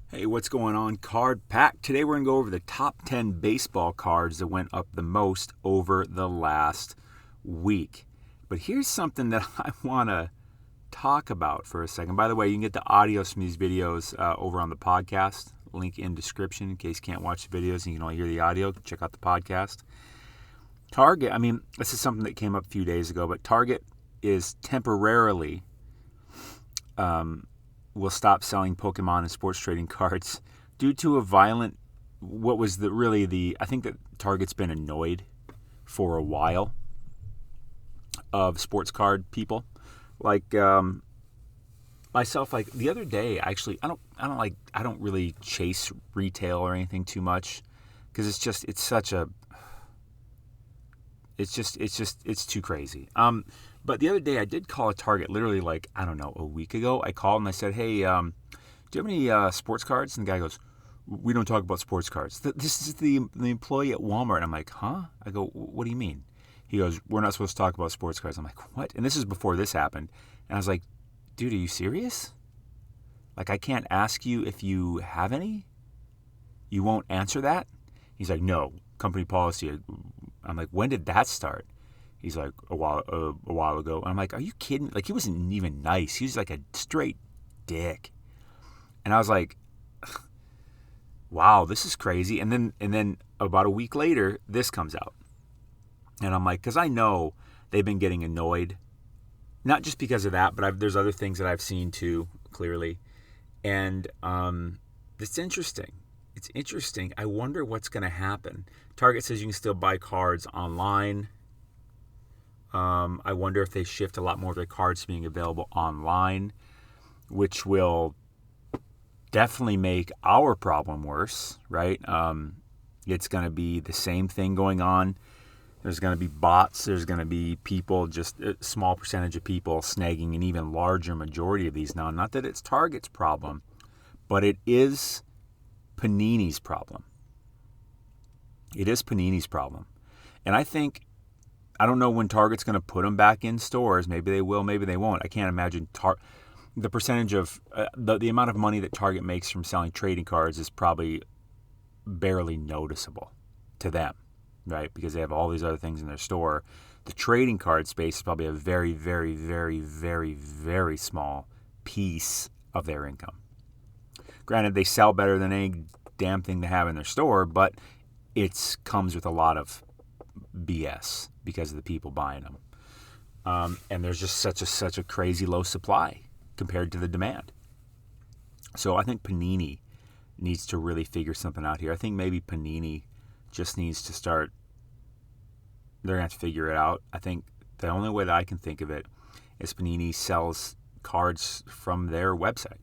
Hey, what's going on? Card Pack. Today we're going to go over the top 10 baseball cards that went up the most over the last week. But here's something that I want to talk about for a second. By the way, you can get the audios from these videos over on the podcast. Link in description in case you can't watch the videos and you can only hear the audio. Check out the podcast. Target, this is something that came up a few days ago, but Target is temporarily will stop selling Pokemon and sports trading cards due to a violent, I think that Target's been annoyed for a while of sports card people. Like myself, like the other day, actually, I don't really chase retail or anything too much because it's too crazy. But the other day I did call a Target literally a week ago. I called and I said, hey, do you have any sports cards? And the guy goes, we don't talk about sports cards. This is the employee at Walmart. And I'm like, huh? I go, what do you mean? He goes, we're not supposed to talk about sports cards. I'm like, what? And this is before this happened. And I was like, dude, are you serious? Like, I can't ask you if you have any? You won't answer that? He's like, no, company policy. I'm like, when did that start? He's like, a while ago. And I'm like, are you kidding? Like, he wasn't even nice. He was like a straight dick. And I was like, wow, this is crazy. And then about a week later, this comes out. And I'm like, because I know they've been getting annoyed, not just because of that, but there's other things that I've seen too, clearly. And it's interesting. It's interesting. I wonder what's going to happen. Target says you can still buy cards online. I wonder if they shift a lot more of their cards being available online, which will definitely make our problem worse, right? It's going to be the same thing going on. There's going to be bots. There's going to be people, just a small percentage of people snagging an even larger majority of these now. Not that it's Target's problem, but it is Panini's problem. It is Panini's problem. And I don't know when Target's going to put them back in stores. Maybe they will, maybe they won't. I can't imagine the percentage of the amount of money that Target makes from selling trading cards is probably barely noticeable to them, right? Because they have all these other things in their store. The trading card space is probably a very, very, very, very, very small piece of their income. Granted, they sell better than any damn thing they have in their store, but it comes with a lot of BS because of the people buying them. And there's just such a crazy low supply compared to the demand. So I think Panini needs to really figure something out here. I think maybe Panini just needs to start, they're going to have to figure it out. I think the only way that I can think of it is Panini sells cards from their website.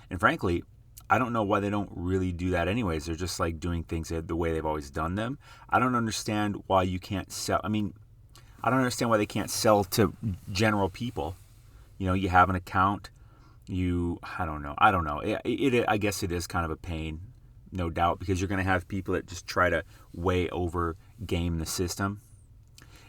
And frankly, I don't know why they don't really do that anyways. They're just like doing things the way they've always done them. I don't understand why you can't sell. I don't understand why they can't sell to general people. You know, you have an account. I don't know. I guess it is kind of a pain, no doubt, because you're going to have people that just try to way over game the system.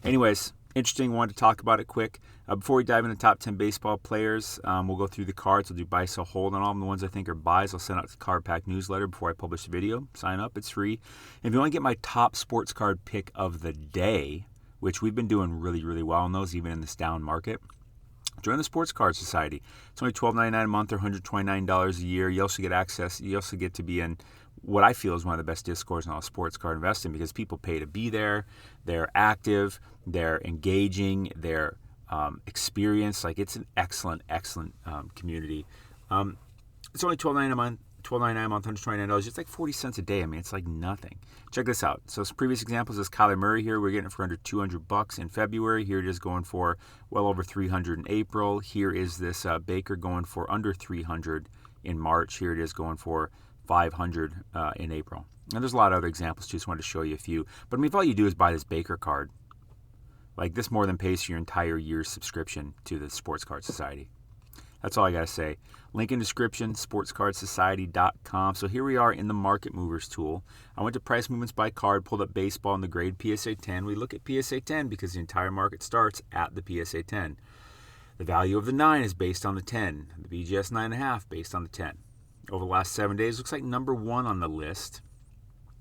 Anyways, interesting. Wanted to talk about it quick. Before we dive into the top 10 baseball players, we'll go through the cards. We'll do buy, sell, hold on all of them. The ones I think are buys, I'll send out the Card Pack newsletter before I publish the video. Sign up. It's free. And if you want to get my top sports card pick of the day, which we've been doing really, really well on those, even in this down market, join the Sports Card Society. It's only $12.99 a month or $129 a year. You also get access. You also get to be in what I feel is one of the best discourse in all sports card investing because people pay to be there. They're active. They're engaging. They're experienced. Like, it's an excellent community. It's only $12.99 a month. $12.99 a month, $129. It's like 40 cents a day. It's like nothing. Check this out. So some previous examples is Kyler Murray here. We're getting it for under $200 in February. Here it is going for well over $300 in April. Here is this Baker going for under $300 in March. Here it is going for $500 in April. And there's a lot of other examples too. Just wanted to show you a few. But if all you do is buy this Baker card, like, this more than pays for your entire year's subscription to the Sports Card Society. That's all I got to say. Link in description, sportscardsociety.com. So here we are in the Market Movers tool. I went to Price Movements by Card, pulled up baseball and the grade PSA 10. We look at PSA 10 because the entire market starts at the PSA 10. The value of the 9 is based on the 10. The BGS 9.5 based on the 10. Over the last 7 days, looks like number 1 on the list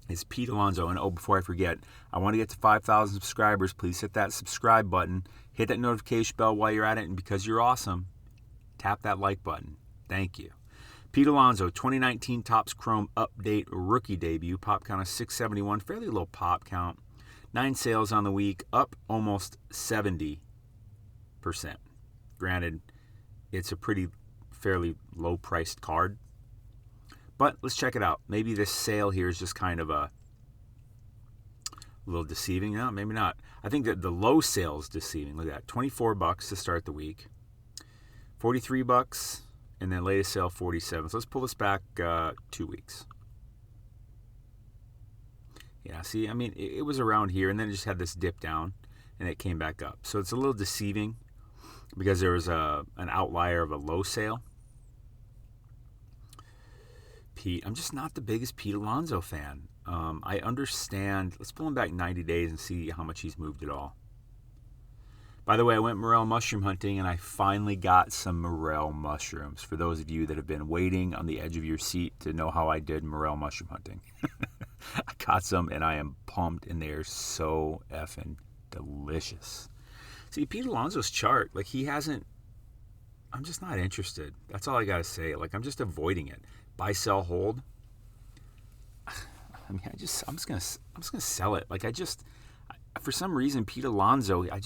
is Pete Alonso. And before I forget, I want to get to 5,000 subscribers. Please hit that subscribe button. Hit that notification bell while you're at it. And because you're awesome, tap that like button. Thank you. Pete Alonso, 2019 Topps Chrome Update rookie debut. Pop count of 671. Fairly low pop count. 9 sales on the week. Up almost 70%. Granted, it's a fairly low-priced card. But let's check it out. Maybe this sale here is just kind of a little deceiving. No, maybe not. I think that the low sale is deceiving. Look at that. $24 to start the week. $43, and then latest sale, $47. So let's pull this back 2 weeks. Yeah, see, I mean, it was around here, and then it just had this dip down, and it came back up. So it's a little deceiving because there was an outlier of a low sale. Pete, I'm just not the biggest Pete Alonso fan. I understand. Let's pull him back 90 days and see how much he's moved at all. By the way, I went morel mushroom hunting, and I finally got some morel mushrooms. For those of you that have been waiting on the edge of your seat to know how I did morel mushroom hunting. I got some, and I am pumped, and they're so effing delicious. See, Pete Alonso's chart, like, he hasn't... I'm just not interested. That's all I got to say. Like, I'm just avoiding it. Buy, sell, hold. I mean, I'm just gonna sell it. Like, for some reason, Pete Alonso, it's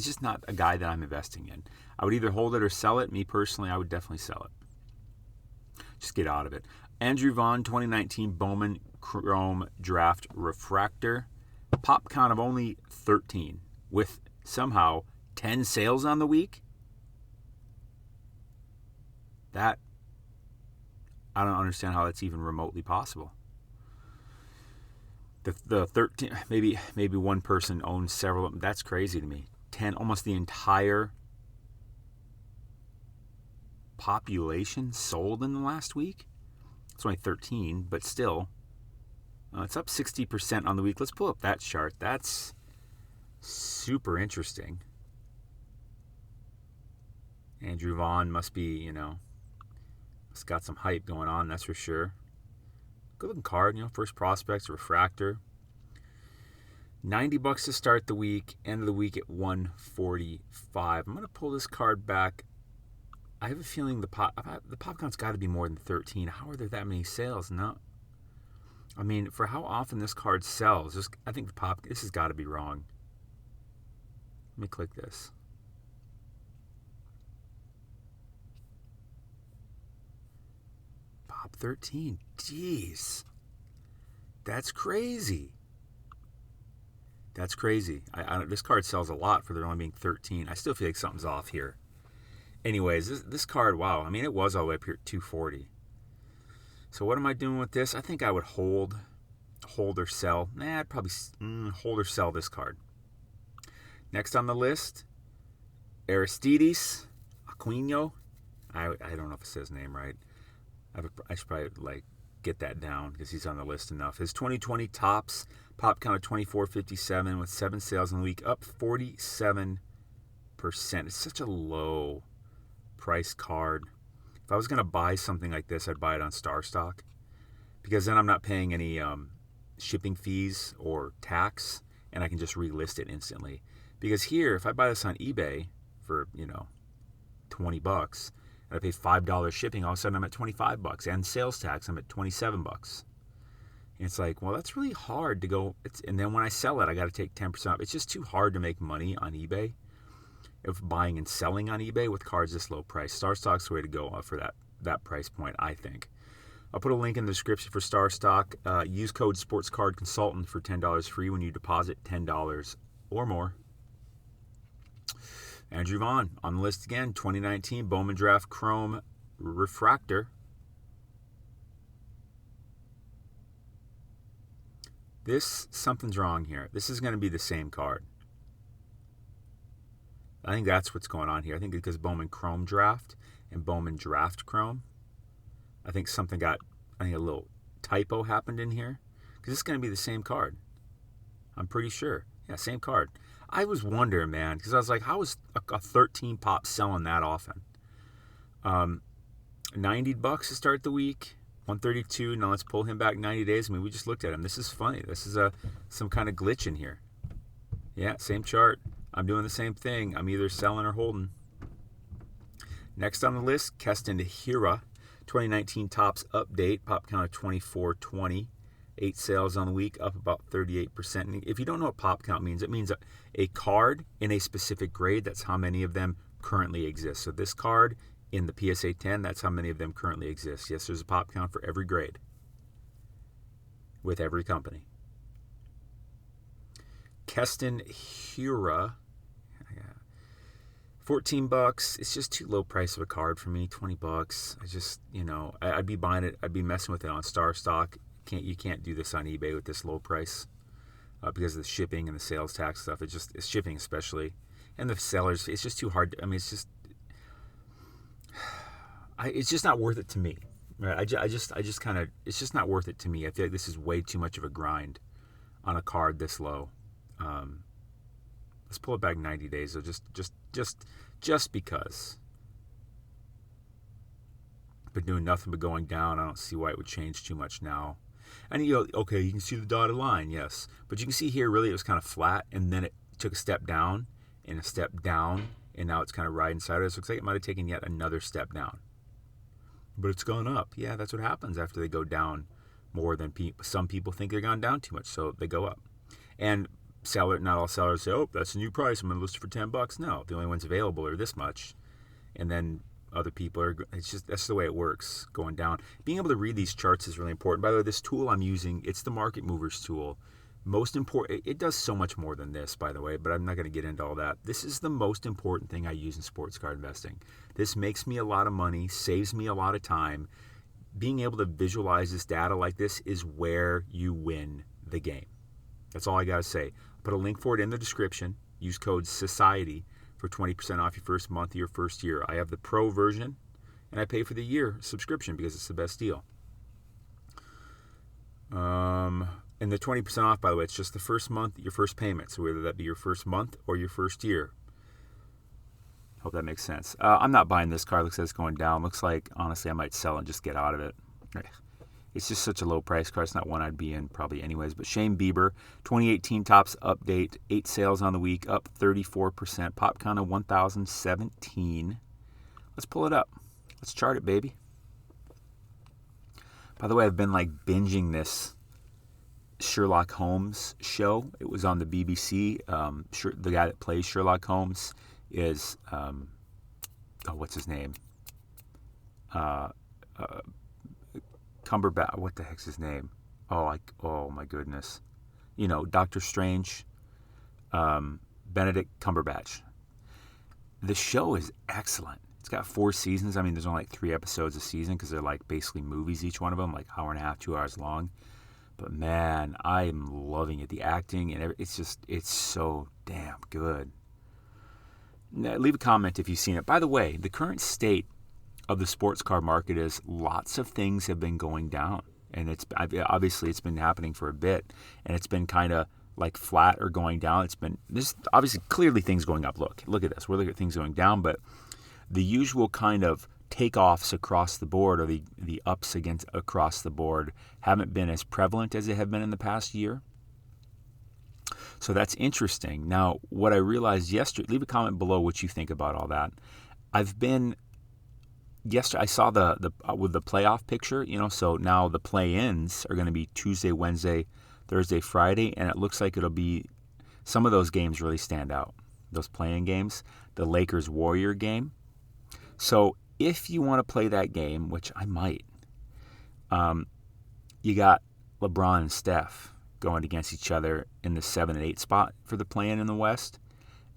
just not a guy that I'm investing in. I would either hold it or sell it. Me personally, I would definitely sell it. Just get out of it. Andrew Vaughn, 2019 Bowman Chrome Draft Refractor. Pop count of only 13 with somehow 10 sales on the week. That, I don't understand how that's even remotely possible. The 13, maybe one person owns several of them. That's crazy to me. 10, almost the entire population sold in the last week. It's only 13, but still, it's up 60% on the week. Let's pull up that chart. That's super interesting. Andrew Vaughn must be, it's got some hype going on, that's for sure. Good looking card, first prospects, refractor. $90 to start the week, end of the week at $145. I'm going to pull this card back. I have a feeling the pop count's got to be more than 13. How are there that many sales? No. I mean, for how often this card sells, I think this has got to be wrong. Let me click this. Pop 13. Jeez. That's crazy. That's crazy. This card sells a lot for there only being 13. I still feel like something's off here. Anyways, this card, wow. I mean, it was all the way up here at 240. So what am I doing with this? I think I would hold or sell. I'd probably hold or sell this card. Next on the list, Aristides Aquino. I don't know if it says his name right. I should probably get that down because he's on the list enough. His 2020 Topps pop count of 2457 with 7 sales in the week, up 47%. It's such a low price card. If I was going to buy something like this, I'd buy it on StarStock because then I'm not paying any shipping fees or tax, and I can just relist it instantly. Because here, if I buy this on eBay for $20, and I pay $5 shipping, all of a sudden I'm at $25, and sales tax I'm at $27. And it's like, well, that's really hard to go. And then when I sell it, I got to take 10% off. It's just too hard to make money on eBay. If buying and selling on eBay with cards this low price, StarStock's the way to go for that price point, I think. I'll put a link in the description for StarStock. Use code SportsCardConsultant for $10 free when you deposit $10 or more. Andrew Vaughn on the list again. 2019 Bowman Draft Chrome Refractor. Something's wrong here. This is going to be the same card. I think that's what's going on here. I think because Bowman Chrome Draft and Bowman Draft Chrome, I think a little typo happened in here. Because it's going to be the same card. I'm pretty sure. Yeah, same card. I was wondering, man, because I was like, how is a 13 pop selling that often? $90 to start the week, 132. Now let's pull him back 90 days. I mean, we just looked at him. This is funny. This is some kind of glitch in here. Yeah, same chart. I'm doing the same thing. I'm either selling or holding. Next on the list, Keston Hira, 2019 Topps update, pop count of 2420. 8 sales on the week, up about 38%. And if you don't know what pop count means, it means a card in a specific grade. That's how many of them currently exist. So this card in the PSA 10, that's how many of them currently exist. Yes, there's a pop count for every grade with every company. Keston Hira, $14. It's just too low price of a card for me. $20. I just, I'd be buying it. I'd be messing with it on StarStock. You can't do this on eBay with this low price because of the shipping and the sales tax stuff. It's shipping especially, and the sellers. It's just too hard. It's just not worth it to me. Right? It's just not worth it to me. I feel like this is way too much of a grind on a card this low. Let's pull it back 90 days. So just because. Been doing nothing but going down. I don't see why it would change too much now. And okay, you can see the dotted line, yes. But you can see here, really, it was kind of flat, and then it took a step down, and a step down, and now it's kind of riding sideways. Looks like it might have taken yet another step down. But it's gone up. Yeah, that's what happens after they go down more than some people think they're gone down too much, so they go up. And not all sellers say, oh, that's a new price, I'm going to list it for $10. No, the only ones available are this much. And then other people that's the way it works, going down. Being able to read these charts is really important. By the way, this tool I'm using, it's the Market Movers tool. Most important, it does so much more than this, by the way, but I'm not going to get into all that. This is the most important thing I use in sports card investing. This makes me a lot of money, saves me a lot of time. Being able to visualize this data like this is where you win the game. That's all I got to say. I'll put a link for it in the description. Use code SOCIETY for 20% off your first month of your first year. I have the pro version, and I pay for the year subscription because it's the best deal. And the 20% off, by the way, it's just the first month, your first payment. So whether that be your first month or your first year. Hope that makes sense. I'm not buying this card. Looks like it's going down. Looks like, honestly, I might sell and just get out of it. It's just such a low price card. It's not one I'd be in probably anyways. But Shane Bieber, 2018 Topps update, 8 sales on the week, up 34%. Pop count of 1,017. Let's pull it up. Let's chart it, baby. By the way, I've been binging this Sherlock Holmes show. It was on the BBC. The guy that plays Sherlock Holmes is, what's his name? Cumberbatch. What the heck's his name? Oh my goodness. Doctor Strange. Benedict Cumberbatch. The show is excellent. It's got 4 seasons. There's only 3 episodes a season because they're basically movies, each one of them, hour and a half, 2 hours long. But man, I am loving it. The acting and it's so damn good. Now, leave a comment if you've seen it. By the way, the current state of the sports car market is lots of things have been going down, and it's been happening for a bit, and it's been kind of flat or going down. There's obviously clearly things going up. Look at this. We're looking at things going down, but the usual kind of takeoffs across the board, or the ups across the board, haven't been as prevalent as they have been in the past year. So that's interesting. Now, what I realized yesterday, leave a comment below what you think about all that. Yesterday I saw with the playoff picture, so now the play-ins are going to be Tuesday, Wednesday, Thursday, Friday, and it looks like it'll be, some of those games really stand out, those play-in games, the Lakers-Warrior game. So if you want to play that game, which I might, you got LeBron and Steph going against each other in the 7 and 8 spot for the play-in in the West.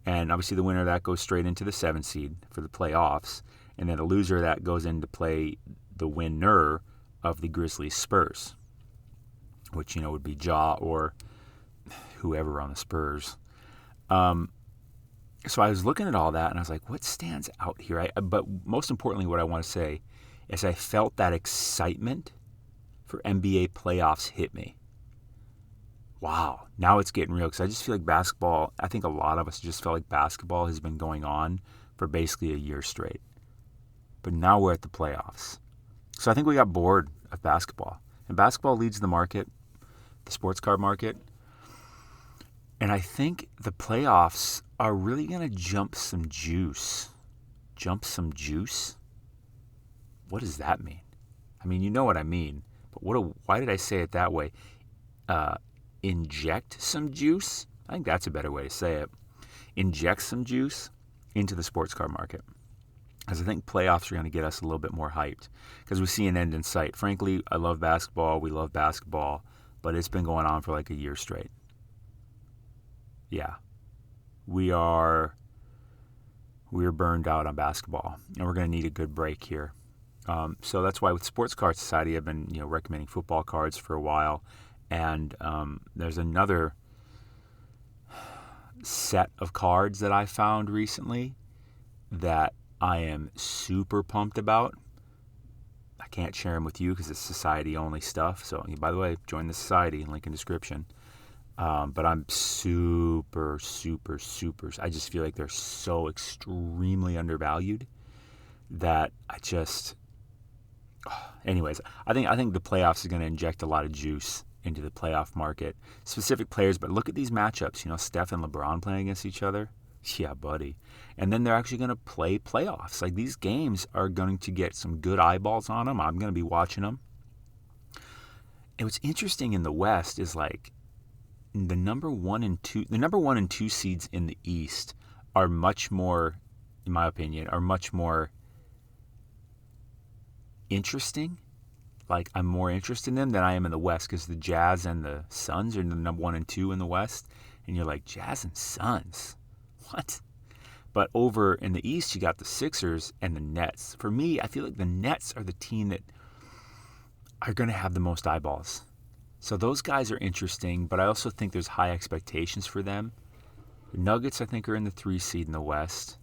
And obviously the winner of that goes straight into the 7 seed for the playoffs. And then the loser of that goes in to play the winner of the Grizzlies Spurs, which, would be Ja or whoever on the Spurs. So I was looking at all that, and I was like, what stands out here? But most importantly, what I want to say is I felt that excitement for NBA playoffs hit me. wow, now it's getting real. Because I just feel like basketball, I think a lot of us just felt like basketball has been going on for basically a year straight. But now we're at the playoffs. So I think we got bored of basketball. And basketball leads the market, the sports card market. And I think the playoffs are really going to jump some juice. Jump some juice? What does that mean? I mean, you know what I mean. But why did I say it that way? Inject some juice? I think that's a better way to say it. Inject some juice into the sports card market. Because I think playoffs are going to get us a little bit more hyped. Because we see an end in sight. Frankly, I love basketball. We love basketball. But it's been going on for like a year straight. Yeah. We're burned out on basketball. And we're going to need a good break here. So that's why with Sports Card Society, I've been recommending football cards for a while. And there's another set of cards that I found recently that I am super pumped about. I can't share them with you because it's society-only stuff. So, by the way, join the society, link in description. But I'm super, super, super. I just feel like they're so extremely undervalued that I just. Anyways, I think the playoffs is going to inject a lot of juice into the playoff market. Specific players, but look at these matchups. Steph and LeBron playing against each other. Yeah, buddy. And then they're actually going to play playoffs. Like, these games are going to get some good eyeballs on them. I'm going to be watching them. And what's interesting in the West is, like, the number one and two seeds in the East are much more, in my opinion, interesting. Like, I'm more interested in them than I am in the West, because the Jazz and the Suns are the number 1 and 2 in the West. And you're like, Jazz and Suns? What? But over in the East, you got the Sixers and the Nets. For me, I feel like the Nets are the team that are going to have the most eyeballs. So those guys are interesting, but I also think there's high expectations for them. The Nuggets, I think, are in the 3 seed in the West.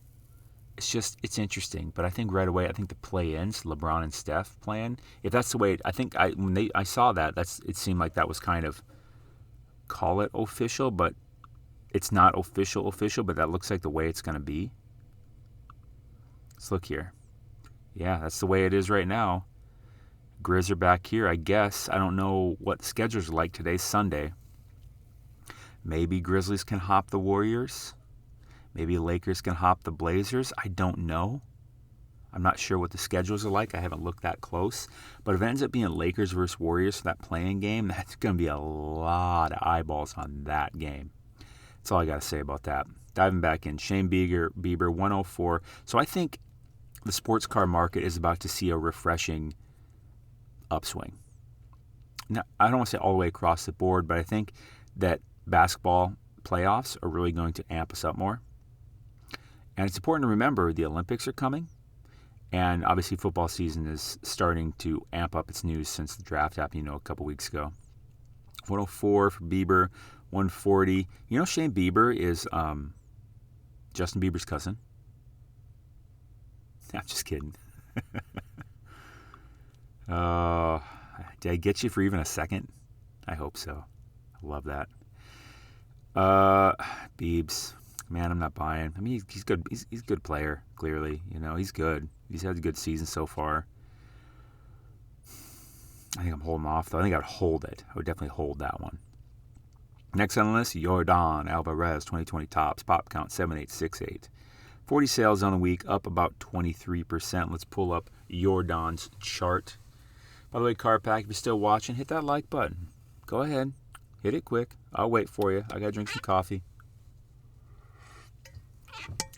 It's interesting. But I think right away, the play-ins, LeBron and Steph playing, if that's the way, when I saw that, it seemed like that was kind of, call it official, but it's not official, but that looks like the way it's going to be. Let's look here. Yeah, that's the way it is right now. Grizz are back here, I guess. I don't know what the schedules are like. Today's Sunday. Maybe Grizzlies can hop the Warriors. Maybe Lakers can hop the Blazers. I don't know. I'm not sure what the schedules are like. I haven't looked that close. But if it ends up being Lakers versus Warriors for that playing game, that's going to be a lot of eyeballs on that game. That's all I got to say about that. Diving back in, Shane Bieber, 104. So I think the sports car market is about to see a refreshing upswing. Now, I don't want to say all the way across the board, but I think that basketball playoffs are really going to amp us up more. And it's important to remember the Olympics are coming. And obviously football season is starting to amp up its news since the draft happened, a couple weeks ago. 104 for Bieber, 140. Shane Bieber is Justin Bieber's cousin. I'm just kidding. Did I get you for even a second? I hope so. I love that. Biebs. Man, I'm not buying. I mean, he's good. He's a good player, clearly. He's good. He's had a good season so far. I think I'm holding off, though. I think I would hold it. I would definitely hold that one. Next on the list, Jordan Alvarez, 2020 tops, pop count 7868. 40 sales on the week, up about 23%. Let's pull up Jordan's chart. By the way, Card Pack, if you're still watching, hit that like button. Go ahead. Hit it quick. I'll wait for you. I got to drink some coffee.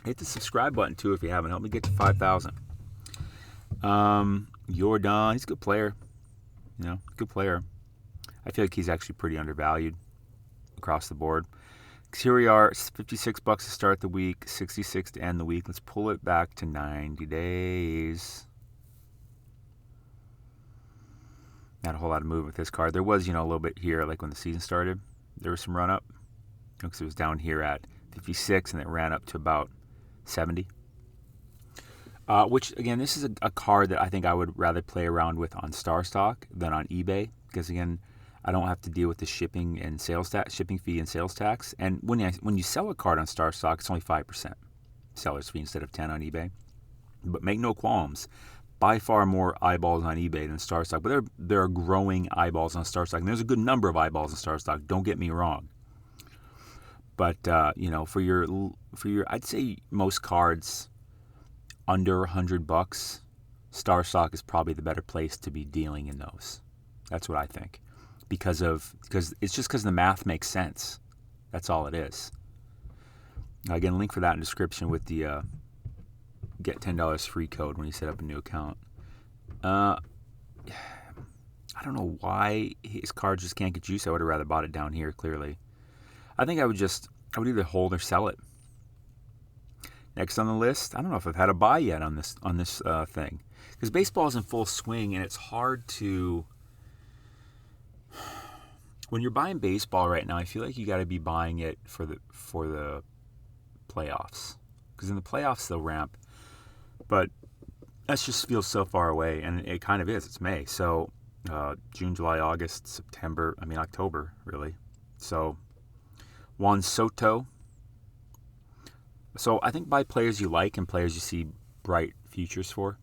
Hit the subscribe button, too, if you haven't. Help me get to 5,000. Jordan, he's a good player. Good player. I feel like he's actually pretty undervalued across the board. Here we are, $56 to start the week, $66 to end the week. Let's pull it back to 90 days. Not a whole lot of movement with this card. There was, a little bit here, like when the season started. There was some run up. Because it was down here at 56 and it ran up to about 70. Which, again, this is a card that I think I would rather play around with on StarStock than on eBay. Because, again, I don't have to deal with the shipping fee and sales tax. And when you sell a card on StarStock, it's only 5% seller's fee instead of 10 on eBay. But make no qualms, by far more eyeballs on eBay than StarStock. But there are growing eyeballs on StarStock. And there's a good number of eyeballs on StarStock. Don't get me wrong. But for your I'd say most cards under $100, StarStock is probably the better place to be dealing in those. That's what I think. Because the math makes sense. That's all it is. Again, link for that in the description with the get $10 free code when you set up a new account. I don't know why his cards just can't get juice. I would have rather bought it down here, clearly. I think I would either hold or sell it. Next on the list, I don't know if I've had a buy yet on this thing. Because baseball is in full swing, and it's hard to... When you're buying baseball right now, I feel like you got to be buying it for the playoffs. Because in the playoffs, they'll ramp. But that just feels so far away, and it kind of is. It's May. So June, July, August, October, really. So Juan Soto. So I think buy players you like and players you see bright futures for.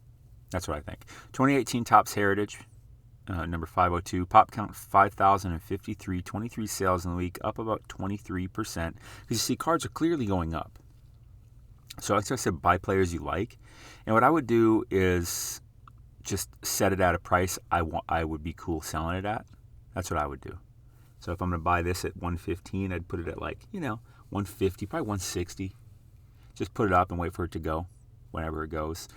That's what I think. 2018 Topps Heritage, number 502. Pop count 5,053. 23 sales in the week, up about 23%. Because you see, cards are clearly going up. So like I said, buy players you like. And what I would do is just set it at a price I would be cool selling it at. That's what I would do. So if I'm going to buy this at 115, I'd put it at 150, probably 160. Just put it up and wait for it to go whenever it goes.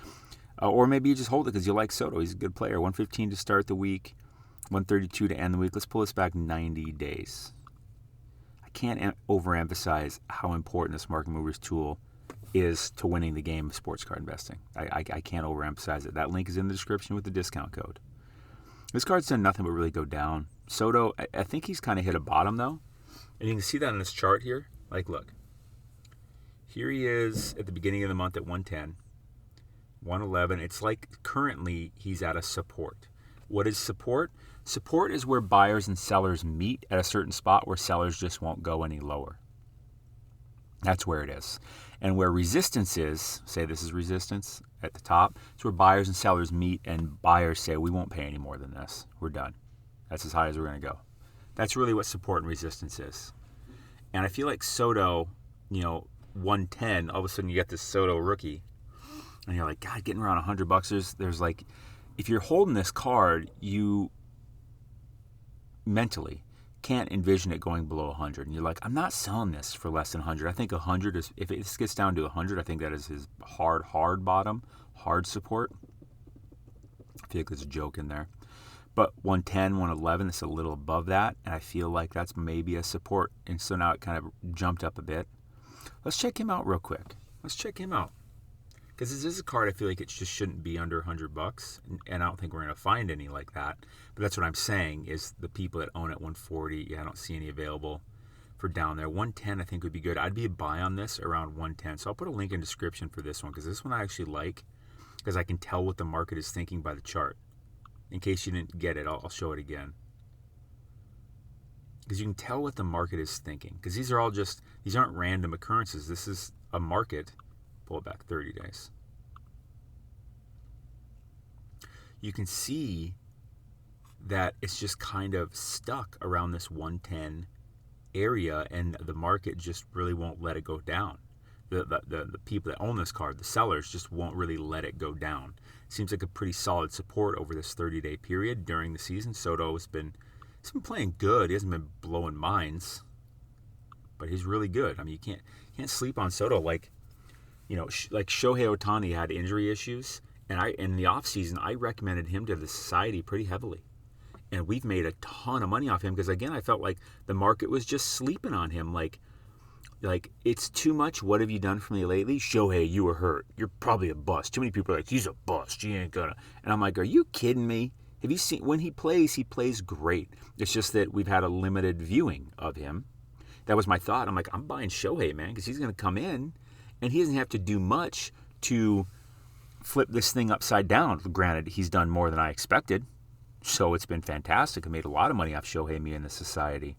Or maybe you just hold it because you like Soto. He's a good player. 115 to start the week, 132 to end the week. Let's pull this back 90 days. I can't overemphasize how important this market movers tool is to winning the game of sports card investing. I can't overemphasize it. That link is in the description with the discount code. This card's done nothing but really go down. Soto, I think he's kind of hit a bottom, though. And you can see that in this chart here. Look. Here he is at the beginning of the month at 110, 111. It's like currently he's at a support. What is support? Support is where buyers and sellers meet at a certain spot where sellers just won't go any lower. That's where it is. And where resistance is, say this is resistance at the top, it's where buyers and sellers meet and buyers say, we won't pay any more than this. We're done. That's as high as we're going to go. That's really what support and resistance is. And I feel like Soto, 110, all of a sudden you get this Soto rookie, and you're like, God, getting around $100. There's if you're holding this card, you mentally can't envision it going below 100, and you're like, I'm not selling this for less than 100. I think 100 is, if it gets down to 100, I think that is his hard bottom, hard support. I feel like there's a joke in there. But 110, 111, it's a little above that, and I feel like that's maybe a support, and so now it kind of jumped up a bit. Let's check him out real quick. Let's check him out. Because this is a card I feel like it just shouldn't be under $100, and I don't think we're going to find any like that. But that's what I'm saying is the people that own it 140, I don't see any available for down there. 110 I think would be good. I'd be a buy on this around 110. So I'll put a link in the description for this one because this one I actually like because I can tell what the market is thinking by the chart. In case you didn't get it, I'll show it again. Because you can tell what the market is thinking. Because these aren't random occurrences. This is a market. Pull it back 30 days. You can see that it's just kind of stuck around this 110 area, and the market just really won't let it go down. The people that own this card, the sellers, just won't really let it go down. Seems like a pretty solid support over this 30-day period during the season. Soto he's been playing good. He hasn't been blowing minds, but he's really good. I mean, you can't sleep on Soto. Like Shohei Ohtani had injury issues, and in the offseason, I recommended him to the society pretty heavily. And we've made a ton of money off him because, again, I felt like the market was just sleeping on him. Like it's too much. What have you done for me lately? Shohei, you were hurt. You're probably a bust. Too many people are like, he's a bust. He ain't gonna. And I'm like, are you kidding me? Have you seen when he plays great. It's just that we've had a limited viewing of him. That was my thought. I'm like, I'm buying Shohei, man, because he's going to come in and he doesn't have to do much to flip this thing upside down. Granted, he's done more than I expected. So it's been fantastic. I made a lot of money off Shohei, me, and the society.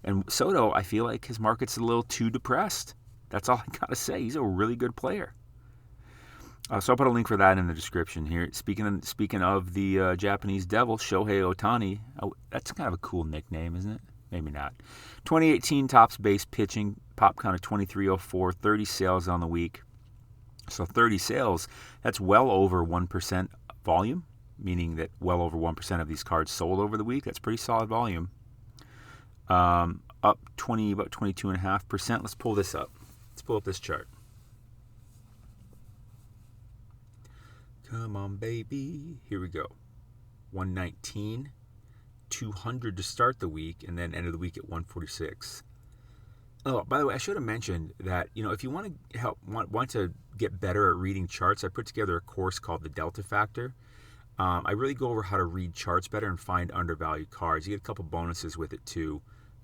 And Soto, I feel like his market's a little too depressed. That's all I got to say. He's a really good player. So I'll put a link for that in the description here. Speaking of the Japanese devil, Shohei Ohtani, that's kind of a cool nickname, isn't it? Maybe not. 2018 Topps base pitching, pop count of 2304, 30 sales on the week. So 30 sales, that's well over 1% volume, meaning that well over 1% of these cards sold over the week. That's pretty solid volume. Up about 22.5%. Let's pull this up. Let's pull up this chart. Come on, baby. Here we go. 119, 200 to start the week, and then end of the week at 146. Oh, by the way, I should have mentioned that, if you want to get better at reading charts, I put together a course called the Delta Factor. I really go over how to read charts better and find undervalued cards. You get a couple bonuses with it too.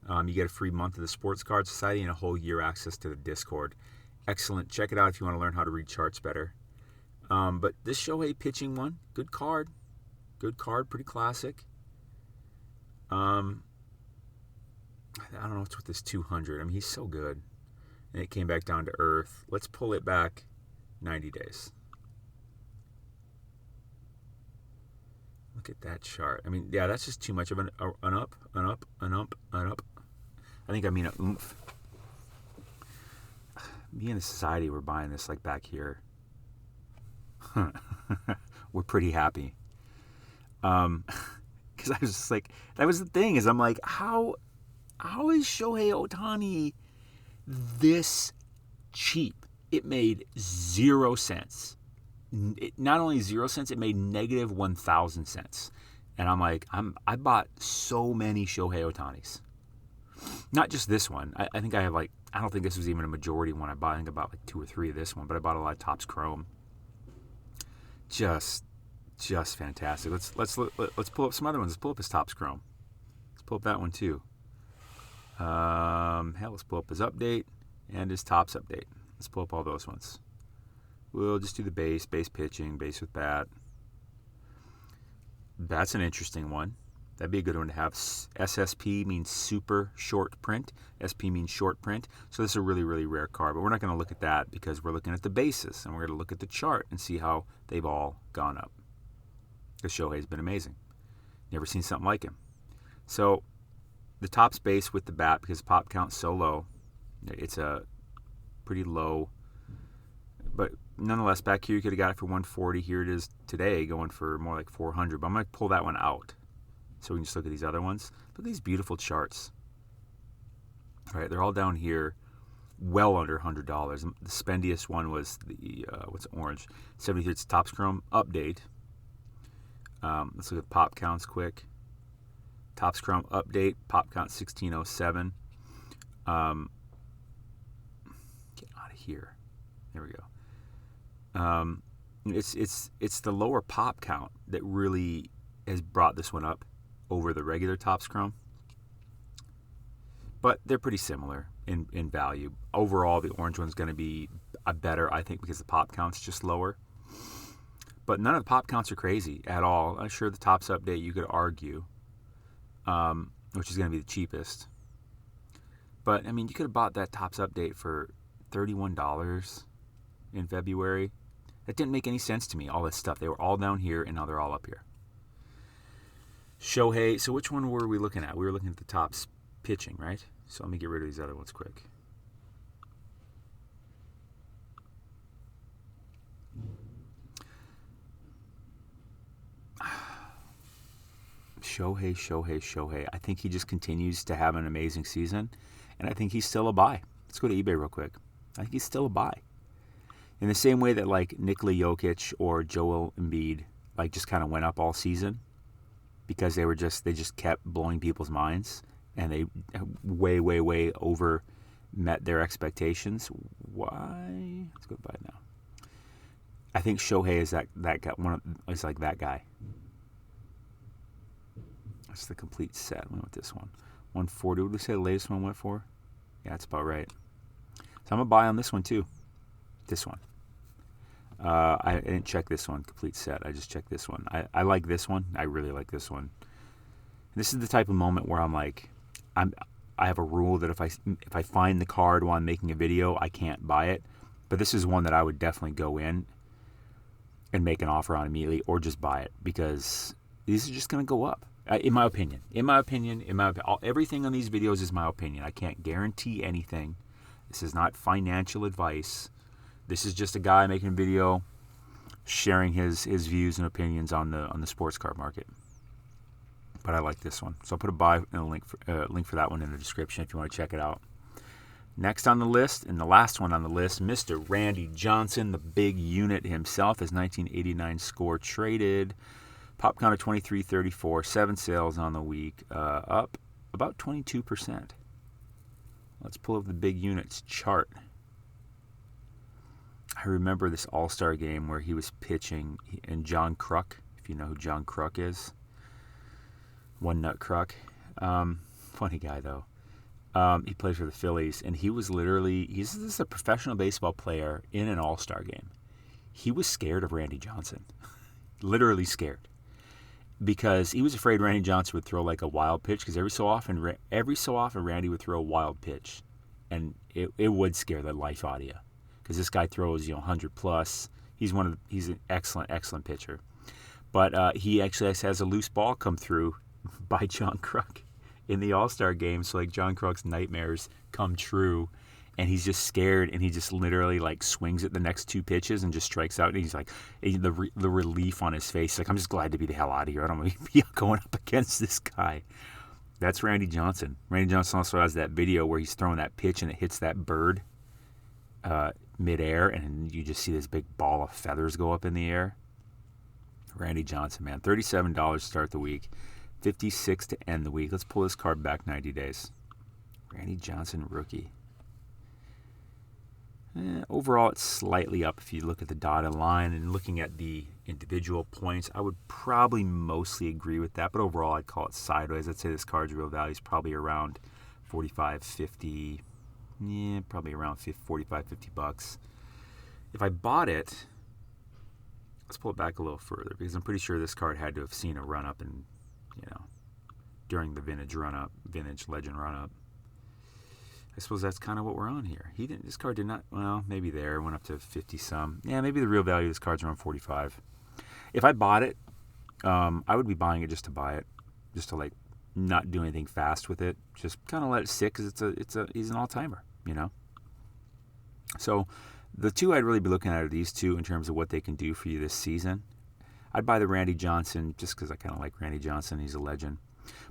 You get a free month of the Sports Card Society and a whole year access to the Discord. Excellent. Check it out if you want to learn how to read charts better. But this Shohei pitching one, good card, pretty classic. I don't know what's with this 200. I mean, he's so good. And it came back down to earth. Let's pull it back 90 days. Look at that chart. I mean, yeah, that's just too much of an up. I think I mean an oomph. Me and the society were buying this like back here. We're pretty happy. Because I was just like, that was the thing, is I'm like, how is Shohei Ohtani this cheap? It made 0 cents. Not only 0 cents, it made negative 1,000 cents. And I'm like, I bought so many Shohei Ohtanis. Not just this one. I think I have I don't think this was even a majority one I bought. I think about 2 or 3 of this one, but I bought a lot of Topps Chrome. Just fantastic. Let's pull up some other ones. Let's pull up his Topps Chrome. Let's pull up that one too. Let's pull up his update and his Topps update. Let's pull up all those ones. We'll just do the base pitching, base with bat. That's an interesting one. That'd be a good one to have. SSP means super short print. SP means short print. So this is a really, really rare card. But we're not going to look at that because we're looking at the bases. And we're going to look at the chart and see how they've all gone up. Because Shohei's been amazing. Never seen something like him. So the Topps base with the bat, because pop count's so low, it's a pretty low. But nonetheless, back here you could have got it for 140. Here it is today going for more like 400. But I'm going to pull that one out so we can just look at these other ones. Look at these beautiful charts. All right, they're all down here, well under $100. The spendiest one was the, what's orange? 73, it's Topps Chrome update. Let's look at pop counts quick. Topps Chrome update, pop count 1607. Get out of here. There we go. It's the lower pop count that really has brought this one up over the regular Topps Chrome. But they're pretty similar in value. Overall, the orange one's going to be better, I think, because the pop count's just lower. But none of the pop counts are crazy at all. I'm sure the Topps update, you could argue, which is going to be the cheapest. But, I mean, you could have bought that Topps update for $31 in February. That didn't make any sense to me, all this stuff. They were all down here, and now they're all up here. Shohei, so which one were we looking at? We were looking at the Topps pitching, right? So let me get rid of these other ones quick. Shohei. I think he just continues to have an amazing season, and I think he's still a buy. Let's go to eBay real quick. I think he's still a buy. In the same way that Nikola Jokic or Joel Embiid just kind of went up all season because they just kept blowing people's minds and they way over met their expectations. Why? Let's go buy it now. I think Shohei is that guy. Is like that guy. That's the complete set. I went with this one. 140. What did we say the latest one went for? Yeah, that's about right. So I'm going to buy on this one too. This one. I didn't check this one, complete set. I just checked this one. I like this one. I really like this one. This is the type of moment where I'm like, I have a rule that if I find the card while I'm making a video, I can't buy it. But this is one that I would definitely go in and make an offer on immediately, or just buy it, because these are just going to go up. In my opinion, everything on these videos is my opinion. I can't guarantee anything. This is not financial advice. This is just a guy making a video, sharing his views and opinions on the sports card market. But I like this one, so I'll put a buy and a link for that one in the description if you want to check it out. Next on the list, and the last one on the list, Mr. Randy Johnson, the big unit himself, his 1989 score traded. Pop count of 2334, 7 sales on the week, up about 22%. Let's pull up the big units chart. I remember this All-Star game where he was pitching, and John Kruk, if you know who John Kruk is, One Nut Kruk. Funny guy, though. He played for the Phillies, and he was literally, he's a professional baseball player in an All-Star game. He was scared of Randy Johnson. Literally scared. Because he was afraid Randy Johnson would throw like a wild pitch, because every so often Randy would throw a wild pitch, and it would scare the life out of you, because this guy throws 100 plus. He's an excellent pitcher, but he actually has a loose ball come through by John Kruk in the All-Star game, so like John Kruk's nightmares come true, and he's just scared, and he just literally like swings at the next 2 pitches and just strikes out. And he's like, the relief on his face, like, I'm just glad to be the hell out of here. I don't want to be going up against this guy. That's Randy Johnson. Randy Johnson also has that video where he's throwing that pitch and it hits that bird midair, and you just see this big ball of feathers go up in the air. Randy Johnson, man. $37 to start the week, $56 to end the week. Let's pull this card back 90 days. Randy Johnson, rookie. Overall, it's slightly up if you look at the dotted line, and looking at the individual points, I would probably mostly agree with that, but overall I'd call it sideways. I'd say this card's real value is probably around 45, 50, probably around 45, 50 bucks. If I bought it, let's pull it back a little further, because I'm pretty sure this card had to have seen a run up in, during the vintage legend run up. I suppose that's kind of what we're on here. This card did not, well, maybe there, went up to 50 some. Yeah, maybe the real value of this card's around 45. If I bought it, I would be buying it just to buy it, just to like not do anything fast with it. Just kind of let it sit, because he's an all-timer, So the two I'd really be looking at are these two in terms of what they can do for you this season. I'd buy the Randy Johnson just because I kind of like Randy Johnson. He's a legend.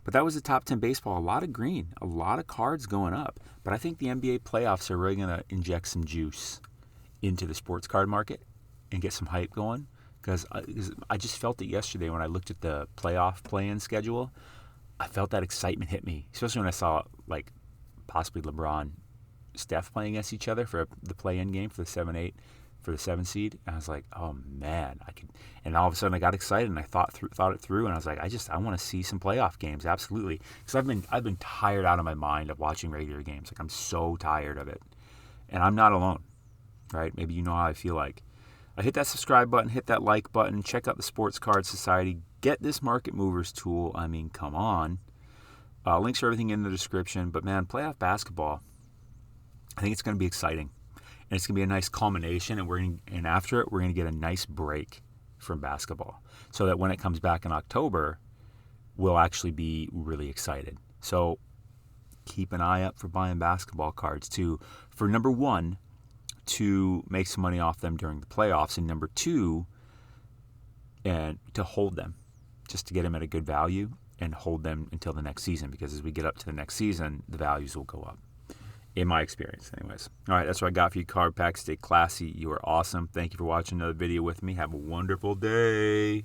But that was the top 10 baseball. A lot of green, a lot of cards going up. But I think the NBA playoffs are really going to inject some juice into the sports card market and get some hype going. Because I just felt it yesterday when I looked at the playoff play-in schedule. I felt that excitement hit me, especially when I saw like possibly LeBron, Steph playing against each other for the play-in game for the 7-8. For the 7 seed, and I was like, oh man, I could. And all of a sudden I got excited, and I thought it through, and I was like, I want to see some playoff games, absolutely, because I've been tired out of my mind of watching regular games. Like, I'm so tired of it, and I'm not alone, right? Maybe you know how I feel like. Hit that subscribe button, hit that like button, check out the Sports Card Society, get this Market Movers tool. I mean, come on. Links for everything in the description. But man, playoff basketball, I think it's going to be exciting. And it's going to be a nice culmination, and after it, we're going to get a nice break from basketball, so that when it comes back in October, we'll actually be really excited. So keep an eye out for buying basketball cards too, for number one, to make some money off them during the playoffs, and number two, and to hold them, just to get them at a good value and hold them until the next season, because as we get up to the next season, the values will go up. In my experience, anyways. All right, that's what I got for you, Card Pack. Stay classy. You are awesome. Thank you for watching another video with me. Have a wonderful day.